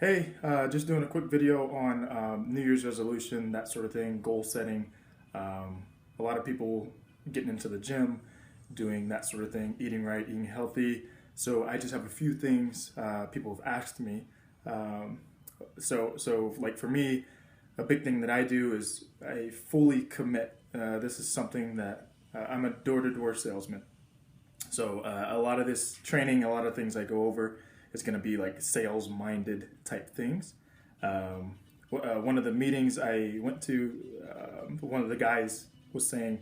Hey, just doing a quick video on New Year's resolution, that sort of thing, goal setting. A lot of people getting into the gym, doing that sort of thing, eating right, eating healthy. So I just have a few things people have asked me. Um, so like for me, a big thing that I do is I fully commit. This is something that I'm a door-to-door salesman. So a lot of this training, a lot of things I go over is going to be like sales minded type things. One of the meetings I went to, one of the guys was saying,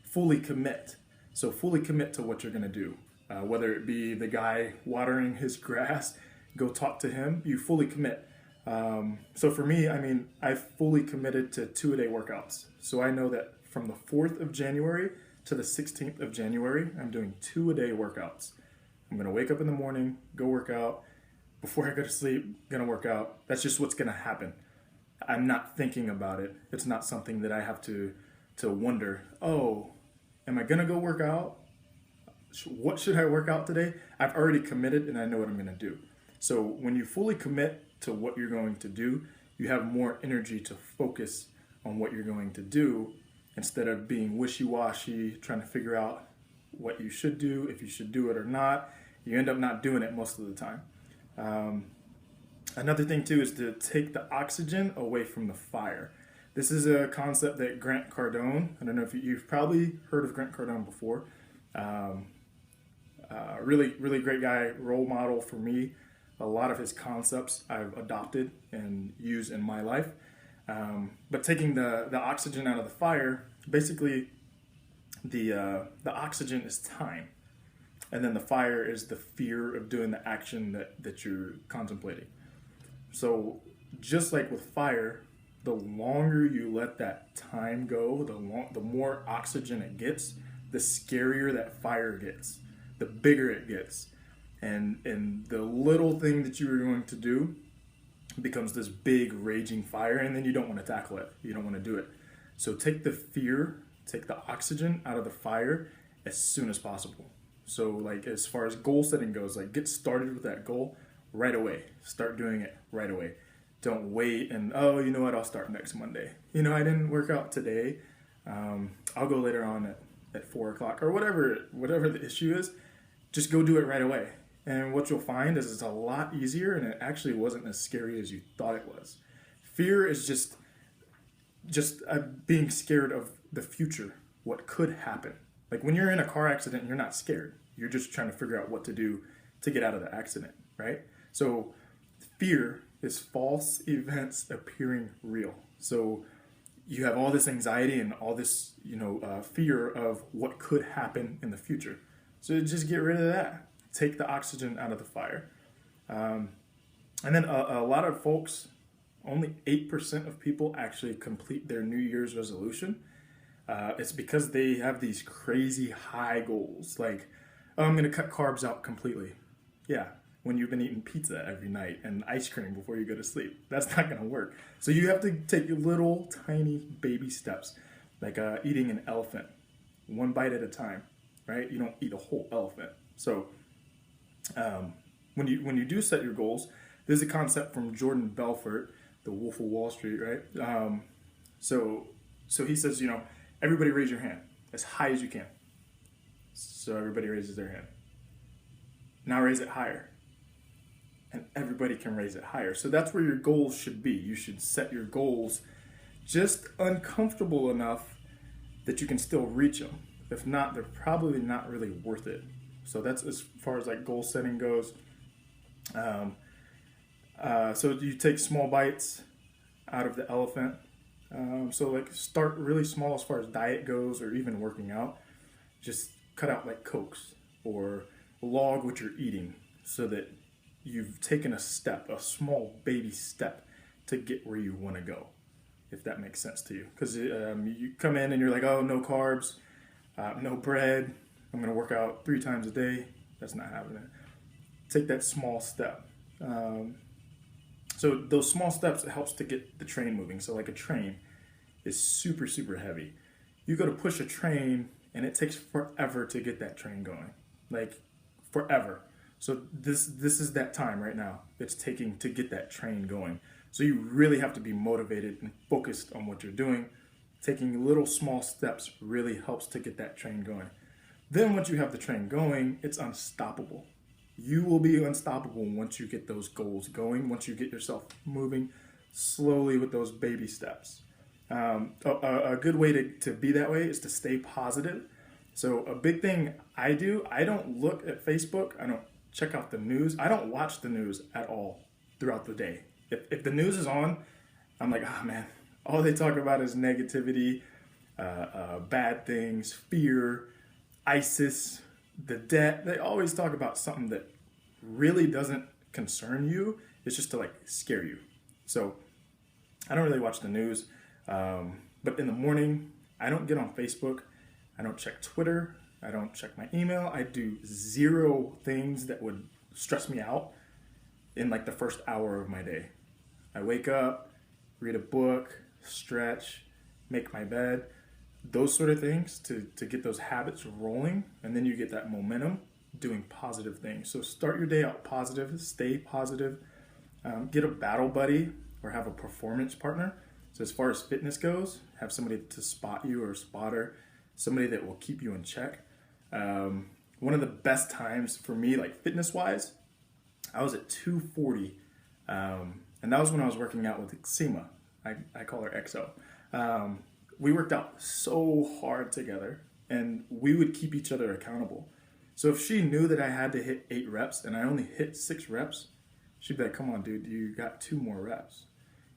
fully commit. So fully commit to what you're going to do. Whether it be the guy watering his grass, go talk to him, you fully commit. So for me, I mean, I fully committed to 2-a-day workouts. So I know that from the 4th of January to the 16th of January, I'm doing 2-a-day workouts. I'm gonna wake up in the morning, go work out. Before I go to sleep, gonna work out. That's just what's gonna happen. I'm not thinking about it. It's not something that I have to wonder. Oh, am I gonna go work out? What should I work out today? I've already committed and I know what I'm gonna do. So when you fully commit to what you're going to do, you have more energy to focus on what you're going to do instead of being wishy-washy, trying to figure out what you should do, if you should do it or not. You end up not doing it most of the time. Um, Another thing too is to take the oxygen away from the fire. This is a concept that Grant Cardone, I don't know if you've probably heard of Grant Cardone before. Um, really great guy, role model for me. A lot of his concepts I've adopted and use in my life. But taking the oxygen out of the fire, basically the oxygen is time, and then the fire is the fear of doing the action that you're contemplating. So just like with fire, the longer you let that time go, the more oxygen it gets, the scarier that fire gets, the bigger it gets, and the little thing that you were going to do becomes this big raging fire, and then you don't want to tackle it. You don't want to do it. So take the fear, take the oxygen out of the fire as soon as possible. So like as far as goal setting goes, like get started with that goal right away. Start doing it right away. Don't wait and, oh, you know what, I'll start next Monday. You know, I didn't work out today. I'll go later on at 4 o'clock or whatever the issue is. Just go do it right away. And what you'll find is it's a lot easier, and it actually wasn't as scary as you thought it was. Fear is just being scared of the future, what could happen. Like when you're in a car accident, you're not scared. You're just trying to figure out what to do to get out of the accident, right? So fear is false events appearing real. So you have all this anxiety and all this, fear of what could happen in the future. So just get rid of that. Take the oxygen out of the fire. And then a lot of folks, only 8% of people actually complete their New Year's resolution. It's because they have these crazy high goals, like, oh, I'm going to cut carbs out completely. Yeah, when you've been eating pizza every night and ice cream before you go to sleep. That's not going to work. So you have to take little tiny baby steps, like eating an elephant, one bite at a time, right? You don't eat a whole elephant. So when you do set your goals, there's a concept from Jordan Belfort, the Wolf of Wall Street, right? So he says, everybody raise your hand as high as you can. So everybody raises their hand. Now raise it higher. And everybody can raise it higher. So that's where your goals should be. You should set your goals just uncomfortable enough that you can still reach them. If not, they're probably not really worth it. So that's as far as like goal setting goes. So you take small bites out of the elephant. So like start really small as far as diet goes, or even working out. Just cut out like Cokes, or log what you're eating so that you've taken a step, a small baby step to get where you want to go, if that makes sense to you. Because you come in and you're like, oh, no carbs, no bread, I'm going to work out 3 times a day. That's not happening. Take that small step. So those small steps, it helps to get the train moving. So like a train is super, super heavy. You go to push a train and it takes forever to get that train going. Like forever. So this is that time right now it's taking to get that train going. So you really have to be motivated and focused on what you're doing. Taking little small steps really helps to get that train going. Then once you have the train going, it's unstoppable. You will be unstoppable once you get those goals going, once you get yourself moving slowly with those baby steps. A good way to be that way is to stay positive. So a big thing I do, I don't look at Facebook, I don't check out the news, I don't watch the news at all throughout the day. If the news is on, I'm like, oh man, all they talk about is negativity, bad things, fear, ISIS, the debt. They always talk about something that really doesn't concern you. It's just to like scare you. So I don't really watch the news. But in the morning, I don't get on Facebook. I don't check Twitter. I don't check my email. I do 0 things that would stress me out in like the first hour of my day. I wake up, read a book, stretch, make my bed, those sort of things to get those habits rolling. And then you get that momentum doing positive things. So start your day out positive, stay positive, get a battle buddy or have a performance partner. So as far as fitness goes, have somebody to spot you or a spotter, somebody that will keep you in check. One of the best times for me, like fitness wise, I was at 240. And that was when I was working out with Xima. I call her XO. We worked out so hard together and we would keep each other accountable. So if she knew that I had to hit 8 reps and I only hit 6 reps, she'd be like, come on, dude, you got 2 more reps.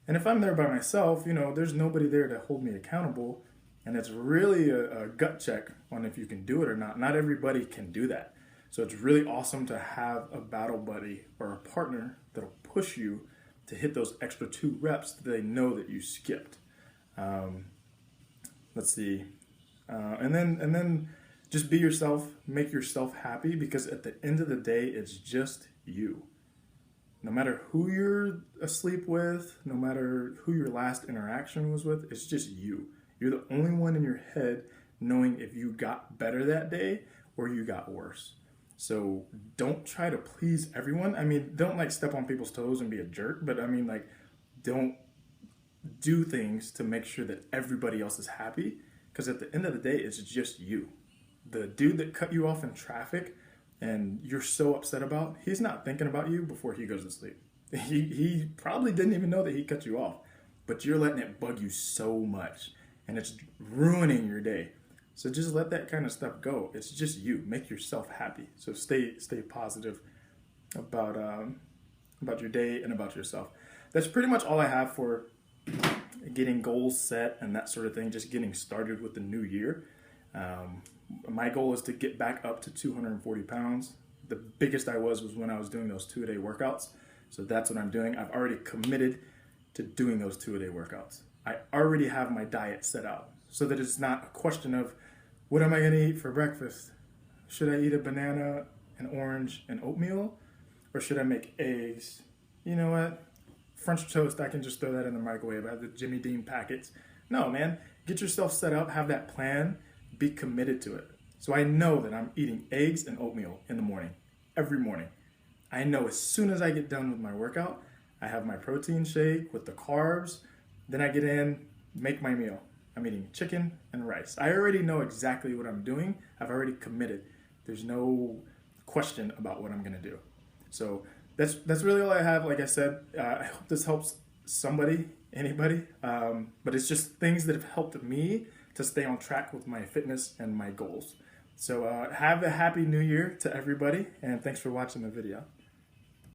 And if I'm there by myself, there's nobody there to hold me accountable. And it's really a gut check on if you can do it or not. Not everybody can do that. So it's really awesome to have a battle buddy or a partner that'll push you to hit those extra 2 reps that they know that you skipped. Let's see. And then just be yourself, make yourself happy, because at the end of the day, it's just you. No matter who you're asleep with, no matter who your last interaction was with, it's just you. You're the only one in your head knowing if you got better that day or you got worse. So don't try to please everyone. I mean, don't like step on people's toes and be a jerk, but I mean, like, don't do things to make sure that everybody else is happy, because at the end of the day, it's just you. The dude that cut you off in traffic and you're so upset about, he's not thinking about you before he goes to sleep. He probably didn't even know that he cut you off, but you're letting it bug you so much and it's ruining your day. So just let that kind of stuff go. It's just you. Make yourself happy. So stay positive about your day and about yourself. That's pretty much all I have for getting goals set and that sort of thing, just getting started with the new year. My goal is to get back up to 240 pounds. The biggest I was when I was doing those 2-a-day workouts. So that's what I'm doing. I've already committed to doing those 2-a-day workouts. I already have my diet set out so that it's not a question of what am I going to eat for breakfast? Should I eat a banana, an orange, and oatmeal? Or should I make eggs? You know what? French toast, I can just throw that in the microwave. I have the Jimmy Dean packets. No, man. Get yourself set up, have that plan, be committed to it. So I know that I'm eating eggs and oatmeal in the morning, every morning. I know as soon as I get done with my workout, I have my protein shake with the carbs. Then I get in, make my meal. I'm eating chicken and rice. I already know exactly what I'm doing. I've already committed. There's no question about what I'm going to do. So that's really all I have. Like I said, I hope this helps somebody, anybody. But it's just things that have helped me to stay on track with my fitness and my goals. So have a happy new year to everybody, and thanks for watching the video.